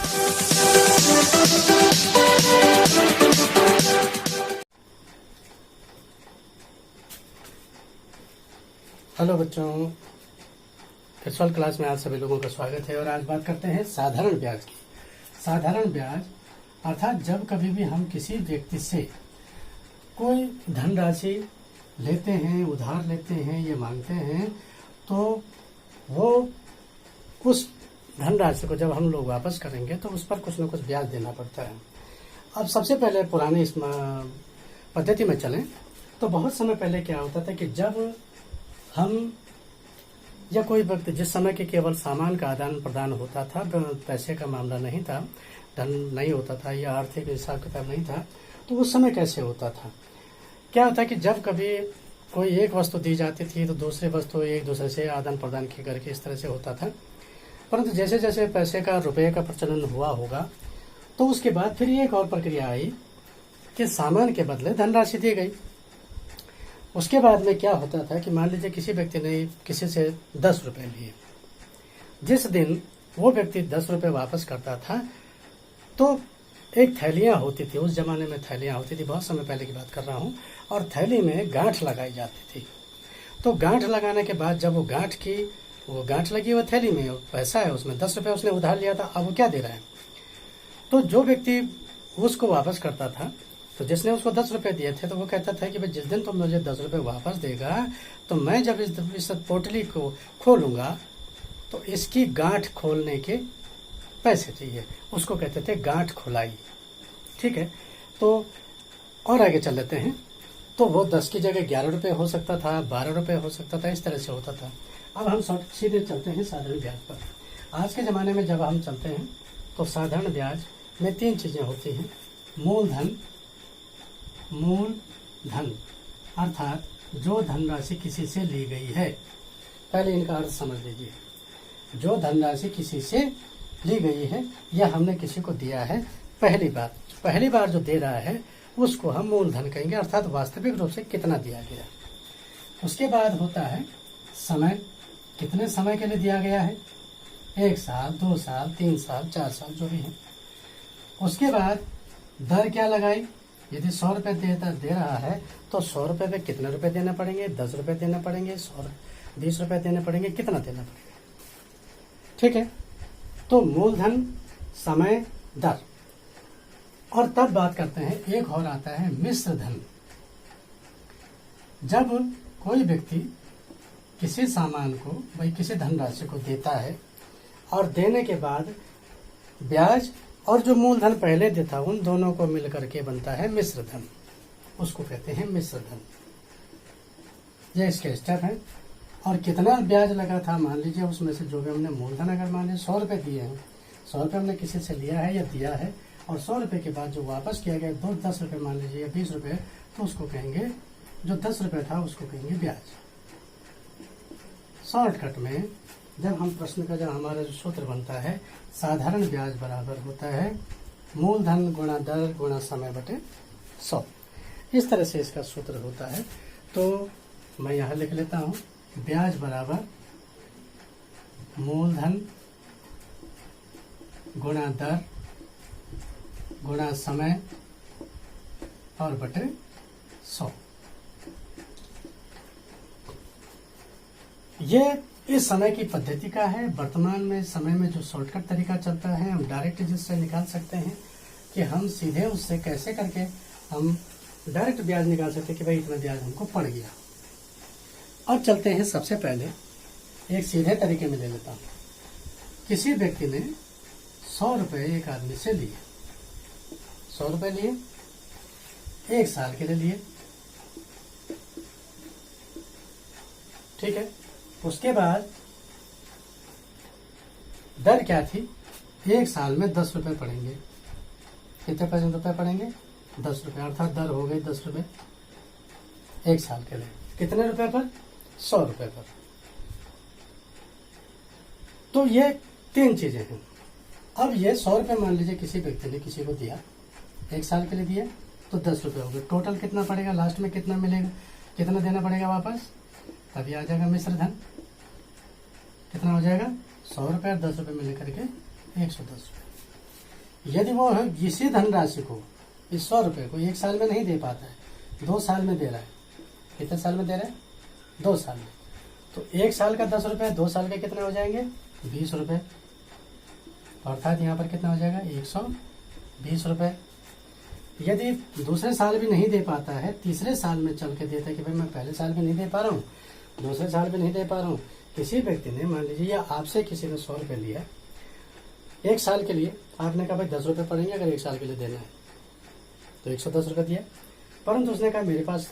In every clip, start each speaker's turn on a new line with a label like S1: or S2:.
S1: Hello बच्चों, virtual class में आज सभी लोगों का स्वागत है। और आज बात करते हैं साधारण ब्याज की। साधारण ब्याज अर्थात जब कभी भी हम किसी व्यक्ति से कोई धनराशि लेते हैं, उधार लेते हैं या मांगते हैं, तो वो उस धनराशि को जब हम लोग वापस करेंगे तो उस पर कुछ न कुछ ब्याज देना पड़ता है। अब सबसे पहले पुरानी इस पद्धति में चलें तो बहुत समय पहले क्या होता था कि जब हम या कोई व्यक्ति, जिस समय के केवल सामान का आदान प्रदान होता था, पैसे का मामला नहीं था, धन नहीं होता था या आर्थिक हिसाब किताब नहीं था, तो उस समय कैसे होता था? क्या होता है कि जब कभी कोई एक वस्तु दी जाती थी तो दूसरी वस्तु एक दूसरे से आदान प्रदान की करके इस तरह से होता था। परंतु जैसे जैसे पैसे का, रुपये का प्रचलन हुआ होगा, तो उसके बाद फिर एक और प्रक्रिया आई कि सामान के बदले धनराशि दी गई। उसके बाद में क्या होता था कि मान लीजिए किसी व्यक्ति ने किसी से 10 रुपए लिए। जिस दिन वो व्यक्ति 10 रुपए वापस करता था तो एक थैलियां होती थी, उस जमाने में थैलियां होती थी, बहुत समय पहले की बात कर रहा हूँ, और थैली में गांठ लगाई जाती थी। तो गांठ लगाने के बाद जब वो गांठ लगी हुई थैली में, पैसा है उसमें, 10 रुपए उसने उधार लिया था, अब वो क्या दे रहा है? तो जो व्यक्ति उसको वापस करता था, तो जिसने उसको 10 रुपए दिए थे, तो वो कहता था कि भाई जिस दिन तुम मुझे 10 रुपए वापस देगा तो मैं जब इस पोटली को खोलूंगा तो इसकी गांठ खोलने के पैसे चाहिए। उसको कहते थे गांठ खुलाई। ठीक है, तो और आगे चल लेते हैं। तो वो 10 की जगह 11 रुपए हो सकता था, 12 रुपए हो सकता था, इस तरह से होता था। अब हम सीधे चलते हैं साधारण ब्याज पर। आज के ज़माने में जब हम चलते हैं तो साधारण ब्याज में 3 चीज़ें होती हैं। मूलधन अर्थात जो धनराशि किसी से ली गई है। पहले इनका अर्थ समझ लीजिए। जो धनराशि किसी से ली गई है या हमने किसी को दिया है, पहली बार जो दे रहा है उसको हम मूलधन कहेंगे, अर्थात वास्तविक रूप से कितना दिया गया। उसके बाद होता है समय, कितने समय के लिए दिया गया है, 1 साल, 2 साल, 3 साल, 4 साल, जो भी है। उसके बाद दर क्या लगाई, यदि 100 रुपए दे रहा है तो 100 रुपए पे कितने रुपए देने पड़ेंगे, 10 रुपए देने पड़ेंगे, 20 रुपए देने पड़ेंगे, कितना देना पड़ेगा। ठीक है, तो मूलधन, समय, दर। और तब बात करते हैं, एक और आता है मिश्र धन। जब कोई व्यक्ति किसी सामान को, भाई किसी धनराशि को देता है और देने के बाद ब्याज और जो मूलधन पहले देता, उन दोनों को मिलकर के बनता है मिश्र धन। उसको कहते हैं मिश्र धन। ये इसके स्टेप है। और कितना ब्याज लगा था, मान लीजिए उसमें से जो भी हमने मूलधन, अगर मान लीजिए 100 रुपए दिए हैं, 100 रुपए हमने किसी से लिया है या दिया है, और 100 रुपए के बाद जो वापस किया गया 10 रुपए मान लीजिए या 20 रुपए, तो उसको कहेंगे, जो 10 रुपए था उसको कहेंगे ब्याज। शॉर्टकट में जब हमारा जो सूत्र बनता है, साधारण ब्याज बराबर होता है मूलधन गुणा दर गुणा समय बटे 100। इस तरह से इसका सूत्र होता है। तो मैं यहाँ लिख लेता हूँ, ब्याज बराबर मूलधन गुणा दर गुणा समय और बटे 100। ये इस समय की पद्धति का है। वर्तमान में समय में जो शॉर्टकट तरीका चलता है, हम डायरेक्ट जिससे निकाल सकते हैं कि हम सीधे उससे कैसे करके हम डायरेक्ट ब्याज निकाल सकते हैं कि भाई इतना ब्याज हमको पड़ गया। अब चलते हैं, सबसे पहले एक सीधे तरीके में ले लेता हूँ। किसी व्यक्ति ने 100 रुपए एक आदमी से लिए, 100 रुपए लिए, 1 साल के लिए लिए। ठीक है, उसके बाद दर क्या थी, 1 साल में 10 रुपए पड़ेंगे। कितने पैसे रुपए पड़ेंगे, 10 रुपए, अर्थात दर हो गई 10 रुपए 1 साल के लिए। कितने रुपए पर, 100 रुपए पर। तो ये 3 चीजें हैं। अब ये 100 रुपए मान लीजिए किसी व्यक्ति ने किसी को दिया, 1 साल के लिए दिया, तो 10 रुपए हो गए। टोटल कितना पड़ेगा, लास्ट में कितना मिलेगा, कितना देना पड़ेगा वापस, तभी आ जाएगा मिश्र धन। कितना हो जाएगा, 100 रुपए और 10 रुपए मिल करके 110 रुपए। यदि वो इसी धनराशि को, इस 100 रुपये को 1 साल में नहीं दे पाता है, 2 साल में दे रहा है, कितने साल में दे रहा है? 2 साल में। तो 1 साल का 10 रुपये, 2 साल के कितने हो जाएंगे? 20 रुपये। अर्थात यहाँ पर कितना हो जाएगा? 120 रुपये। यदि दूसरे साल भी नहीं दे पाता है, तीसरे साल में चल के देता है कि भाई मैं पहले साल में नहीं दे पा रहा हूँ, दूसरे साल में नहीं दे पा रहा हूँ, किसी व्यक्ति ने, मान लीजिए या आपसे किसी ने 100 रुपये लिया 1 साल के लिए, आपने कहा भाई 10 रुपये पड़ेंगे अगर 1 साल के लिए देना है, तो 110 रुपये दिया। परंतु उसने कहा मेरे पास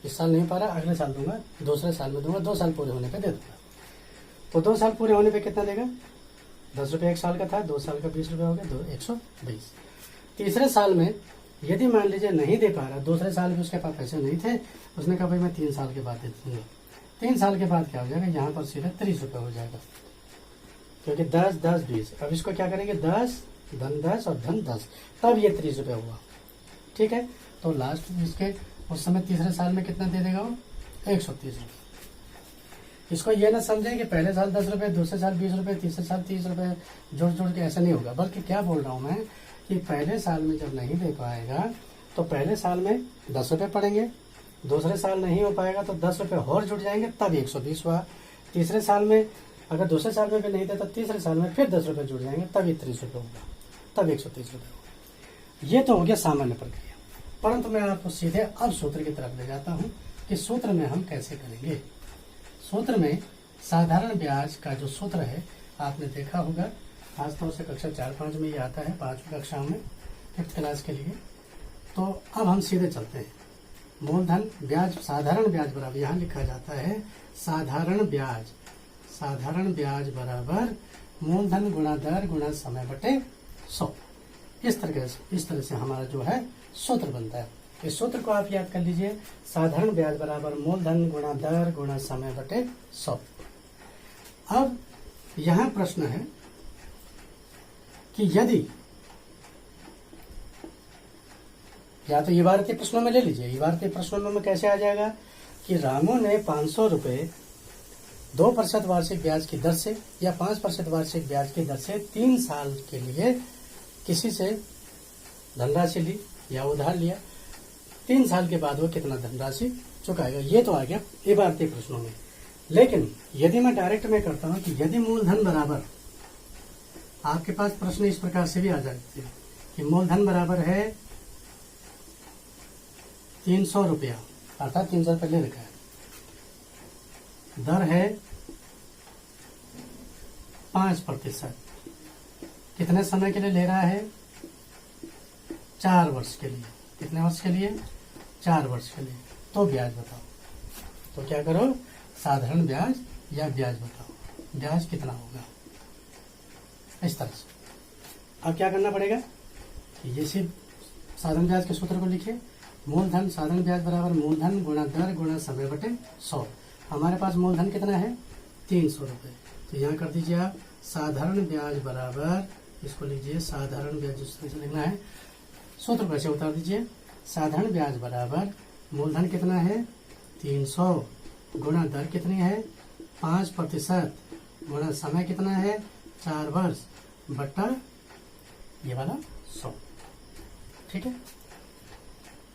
S1: इस साल नहीं पा रहा, अगले साल दूंगा, दूसरे साल में दूंगा, 2 साल पूरे होने पे दे दूंगा। तो 2 साल पूरे होने पे कितना देगा? 10 रुपये 1 साल का था, 2 साल का 20 रुपये हो गया, 120। तीसरे साल में यदि मान लीजिए नहीं दे पा रहा, दूसरे साल भी उसके पास पैसे नहीं थे, उसने कहा भाई मैं 3 साल के बाद दे दूंगा। 3 साल के बाद क्या हो जाएगा? यहाँ पर सीधे 30 रुपये हो जाएगा, क्योंकि 10, 10, 20। अब इसको क्या करेंगे? 10, धन 10 और धन 10, तब ये 30 रुपये हुआ। ठीक है, तो लास्ट इसके उस समय तीसरे साल में कितना दे देगा वो? 130 रुपये। इसको ये ना समझें कि पहले साल 10 रुपये, दूसरे साल 20 रुपये, तीसरे साल 30 रुपये, जोड़ जोड़ के ऐसा नहीं होगा। बल्कि क्या बोल रहा हूँ मैं कि पहले साल में जब नहीं दे पाएगा तो पहले साल में 10 रुपये पड़ेंगे, दूसरे साल नहीं हो पाएगा तो 10 रुपये और जुड़ जाएंगे, तब 120 हुआ। तीसरे साल में अगर दूसरे साल में भी नहीं था तो तीसरे साल में फिर 10 रुपये जुड़ जाएंगे, तब 30 रुपये होगा, तब 130 रुपये होगा। ये तो हो गया सामान्य प्रक्रिया। परंतु मैं आपको सीधे अब सूत्र की तरफ ले जाता हूँ कि सूत्र में हम कैसे करेंगे। सूत्र में साधारण ब्याज का जो सूत्र है आपने देखा होगा, खासतौर से कक्षा 4-5 में ये आता है, 5वीं कक्षा में 5th क्लास के लिए। तो अब हम सीधे चलते हैं। मूलधन ब्याज, साधारण ब्याज बराबर, यहाँ लिखा जाता है साधारण ब्याज, साधारण ब्याज बराबर मूलधन गुणा दर गुणा समय बटे 100। इस तरह से हमारा जो है सूत्र बनता है। इस सूत्र को आप याद कर लीजिए, साधारण ब्याज बराबर मूलधन गुणा दर गुणा समय बटे 100। अब यहाँ प्रश्न है कि यदि, या तो इबारती प्रश्नों में ले लीजिए, इबारती प्रश्नों में कैसे आ जाएगा कि रामू ने 500 रुपये 2% वार्षिक ब्याज की दर से या 5% वार्षिक ब्याज की दर से 3 साल के लिए किसी से धनराशि ली या उधार लिया, 3 साल के बाद वो कितना धनराशि चुकाएगा। ये तो आ गया इबारती प्रश्नों में। लेकिन यदि मैं डायरेक्ट में करता हूं कि यदि मूलधन बराबर, आपके पास प्रश्न इस प्रकार से भी आ जाते हैं कि मूलधन बराबर है 300 रुपया, अर्थात 300 रुपये ले रखा है, दर है 5%, कितने समय के लिए ले रहा है? 4 वर्ष के लिए। कितने वर्ष के लिए? 4 वर्ष के लिए। तो ब्याज बताओ। तो क्या करो? साधारण ब्याज या ब्याज बताओ, ब्याज कितना होगा, इस तरह से। अब क्या करना पड़ेगा कि ये सिर्फ साधारण ब्याज के सूत्र को लिखिए, मूलधन साधारण ब्याज बराबर मूलधन गुणा दर गुणा समय बटे 100। हमारे पास मूलधन कितना है? 300 रुपये। तो यहाँ कर दीजिए आप साधारण ब्याज बराबर, इसको लीजिए साधारण ब्याज, जिस तरह से लिखना है सूत्र कैसे उतार दीजिए, साधारण ब्याज बराबर मूलधन कितना है? 300 गुणा दर कितनी है? 5% गुणा समय कितना है? 4 वर्ष बट्टा ये वाला 100। ठीक है,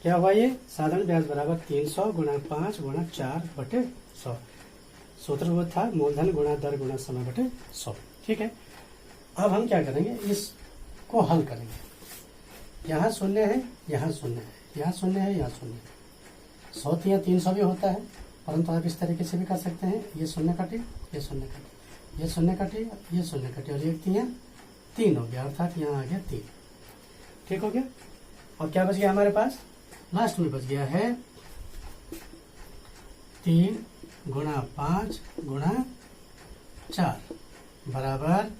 S1: क्या हुआ ये? साधारण ब्याज बराबर 300 गुणा 5 गुणा 4 बटे 100। सूत्र वो था मूलधन गुणा दर गुणा समय बटे 100। ठीक है, अब हम क्या करेंगे? इसको हल करेंगे। यहाँ शून्य है, यहाँ शून्य है, यहाँ शून्य है, यहाँ शून्य है। 100 या 300 भी होता है, परंतु आप इस तरीके से भी कर सकते हैं। ये शून्य कटे, ये शून्य कटे, ये शून्य कटे, ये शून्य कटे, और एक 3 हो गया, अर्थात यहाँ आ गया 3। ठीक हो गया। और क्या बच गया हमारे पास? लास्ट में बच गया है 3 गुणा 5 गुणा 4 बराबर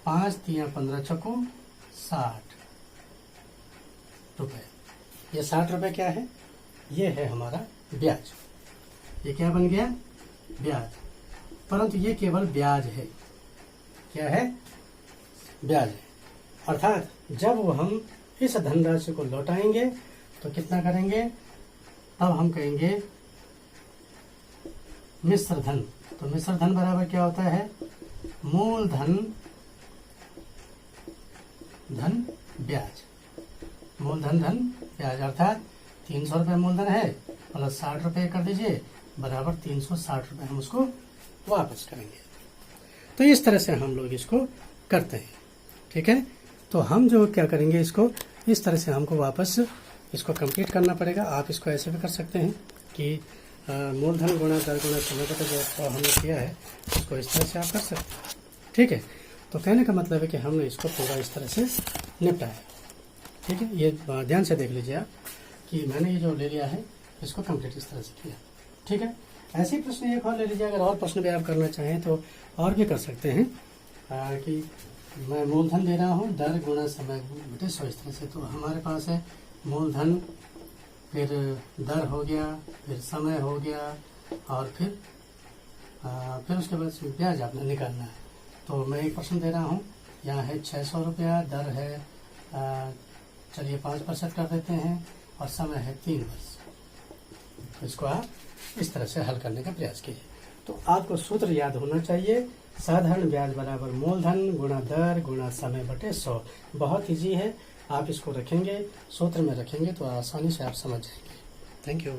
S1: 5 3 15 चौको 60 रुपये। ये 60 रुपये क्या है? ये है हमारा ब्याज। ये क्या बन गया? ब्याज। परंतु ये केवल ब्याज है। क्या है? ब्याज है। अर्थात जब हम इस धनराशि को लौटाएंगे तो कितना करेंगे? तब हम कहेंगे मिश्र धन। तो मिश्र धन बराबर क्या होता है? मूलधन धन ब्याज, मूलधन धन ब्याज, अर्थात 300 रुपये मूलधन है प्लस 60 रुपये कर दीजिए बराबर 360 रुपये हम उसको वापस करेंगे। तो इस तरह से हम लोग इसको करते हैं, ठीक है। तो हम जो क्या करेंगे, इसको इस तरह से हमको वापस इसको कंप्लीट करना पड़ेगा। आप इसको ऐसे भी कर सकते हैं कि मूलधन गुणा दर गुणा समय बटे जो हमने किया है उसको इस तरह से आप कर सकते हैं, ठीक है। तो कहने का मतलब है कि हमने इसको पूरा इस तरह से निपटाया, ठीक है। ये ध्यान से देख लीजिए आप कि मैंने ये जो ले लिया है इसको कंप्लीट इस तरह से किया, ठीक है। ऐसे ही प्रश्न एक और ले लीजिए, अगर और प्रश्न भी आप करना चाहें तो और भी कर सकते हैं कि मैं मूलधन ले रहा हूँ दर गुणा समय बटे 100 इस तरह से। तो हमारे पास है मूलधन, फिर दर हो गया, फिर समय हो गया और फिर उसके बाद ब्याज आपने निकालना है। तो मैं एक प्रश्न दे रहा हूँ, यहाँ है 600 रुपया, दर है चलिए 5% कर देते हैं और समय है 3 वर्ष। तो इसको आप इस तरह से हल करने का प्रयास कीजिए। तो आपको सूत्र याद होना चाहिए, साधारण ब्याज बराबर मूलधन गुणा दर गुणा समय बटे 100। बहुत इजी है, आप इसको रखेंगे, सूत्र में रखेंगे तो आसानी से आप समझ जाएंगे। Thank you.